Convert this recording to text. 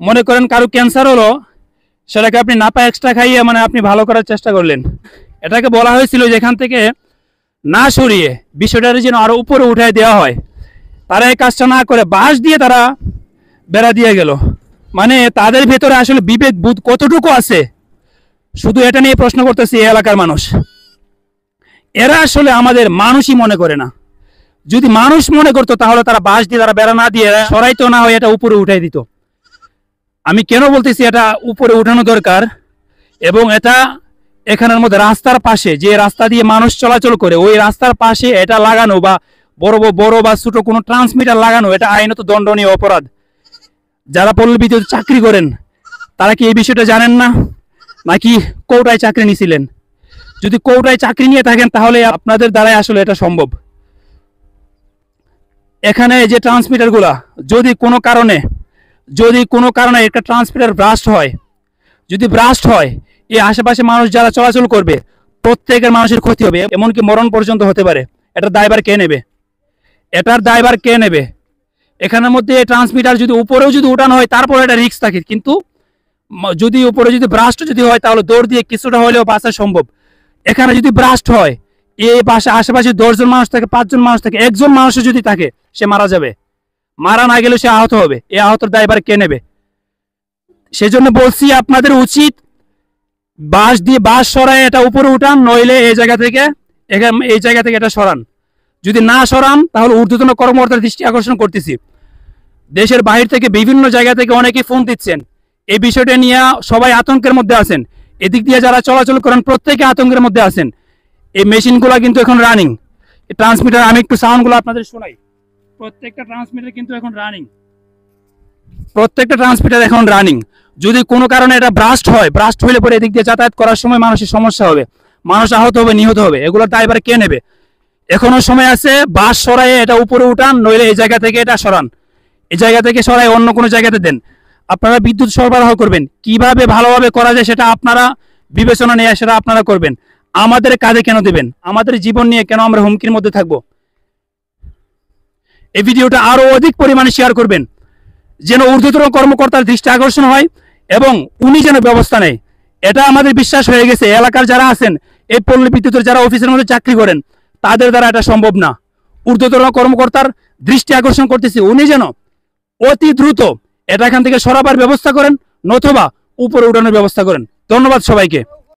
মনে করেন কারো ক্যান্সার হলো, সেটাকে আপনি নাপা এক্সট্রা খাইয়ে মানে আপনি ভালো করার চেষ্টা করলেন। এটাকে বলা হয়েছিল যেখান থেকে না সরিয়ে বিষয়টার যেন আরো উপরে উঠায় দেওয়া হয়, তারা এই কাজটা না করে বাঁশ দিয়ে তারা বেড়া দিয়ে গেল। মানে তাদের ভেতরে আসলে বিবেক বোধ কতটুকু আছে, শুধু এটা নিয়ে প্রশ্ন করতেছি এই এলাকার মানুষ। এরা আসলে আমাদের মানুষই মনে করে না। যদি মানুষ মনে করতো তাহলে তারা বাঁশ দিয়ে তারা বেড়া না দিয়ে সরাইতো, না হয় এটা উপরে উঠাই দিত। আমি কেন বলতেছি এটা উপরে উঠানো দরকার, এবং এটা এখানের মধ্যে রাস্তার পাশে যে রাস্তা দিয়ে মানুষ চলাচল করে ওই রাস্তার পাশে এটা লাগানো বা বড় বা ছোট কোনো ট্রান্সমিটার লাগানো, এটা আইনত দণ্ডনীয় অপরাধ। যারা পল্লী বিদ্যুৎ চাকরি করেন তারা কি এই বিষয়টা জানেন না, নাকি কোটায় চাকরি নিয়েছিলেন? যদি কোটায় চাকরি নিয়ে থাকেন তাহলে আপনাদের দ্বারাই আসলে এটা সম্ভব। এখানে যে ট্রান্সমিটারগুলা যদি কোনো কারণে একটা ট্রান্সমিটার ব্রাস্ট হয়, যদি ব্রাস্ট হয়, এই আশেপাশে মানুষ যারা চলাচল করবে প্রত্যেকের মানুষের ক্ষতি হবে, এমনকি মরণ পর্যন্ত হতে পারে। এটার দায়ভার কে নেবে? এখানের মধ্যে ট্রান্সমিটার যদি উপরেও যদি উঠানো হয় তারপরে এটা রিস্ক থাকে, কিন্তু যদি উপরে যদি ব্রাস্ট যদি হয় তাহলে দৌড় দিয়ে কিছুটা হলেও বাঁচা সম্ভব। এখানে যদি ব্রাস্ট হয়, এই পাশে আশেপাশে 10 জন মানুষ থাকে, 5 জন মানুষ থাকে, একজন মানুষ যদি থাকে সে মারা যাবে, মারা না গেলে সে আহত হবে। এই আহতর দায়ভার কে নেবে? সেজন্য বলছি আপনাদের উচিত বাঁশ সরায় এটা উপরে উঠান, নইলে এই জায়গা থেকে এটা সরান। যদি না সরান তাহলে ঊর্ধ্বতন কর্মকর্তার দৃষ্টি আকর্ষণ করতেছি। দেশের বাহির থেকে বিভিন্ন জায়গা থেকে অনেকেই ফোন দিচ্ছেন, এই বিষয়টা নিয়ে সবাই আতঙ্কের মধ্যে আছেন। এদিক দিয়ে যারা চলাচল করেন প্রত্যেকে আতঙ্কের মধ্যে আছেন। এই মেশিনগুলো কিন্তু এখন রানিং, ট্রান্সমিটার, আমি একটু সাউন্ডগুলো আপনাদের শোনাই। প্রত্যেকটা ট্রান্সমিটার এখন রানিং। যদি কোনো কারণে এটা ব্রাস্ট হইলে পরে এদিক দিয়ে যাতায়াত করার সময় মানুষের সমস্যা হবে, মানুষ আহত হবে, নিহত হবে। এগুলোর দায়ভার কে নেবে? এখনো সময় আছে, বাঁশ সরাইয়ে এটা উপরে উঠান, নইলে এই জায়গা থেকে এটা সরান। এই জায়গা থেকে সরাই অন্য কোনো জায়গাতে দেন। আপনারা বিদ্যুৎ সরবরাহ করবেন, কিভাবে ভালোভাবে করা যায় সেটা আপনারা বিবেচনা নিয়ে সেটা আপনারা করবেন। আমাদের কাজে কেন দেবেন? আমাদের জীবন নিয়ে কেন আমরা হুমকির মধ্যে থাকবো? এই ভিডিওটা আরো অধিক পরিমাণে শেয়ার করবেন, যেন ঊর্ধ্বতন কর্মকর্তার দৃষ্টি আকর্ষণ হয় এবং উনি যেন ব্যবস্থা নেয়। এটা আমাদের বিশ্বাস হয়ে গেছে। এলাকার যারা আছেন, এই পল্লী বিদ্যুতের যারা অফিসের মধ্যে চাকরি করেন, তাদের দ্বারা এটা সম্ভব না। ঊর্ধ্বতন কর্মকর্তার দৃষ্টি আকর্ষণ করতেছি, উনি যেন অতি দ্রুত এটা এখান থেকে সরাবার ব্যবস্থা করেন, নতুবা উপরে উঠানোর ব্যবস্থা করেন। ধন্যবাদ সবাইকে।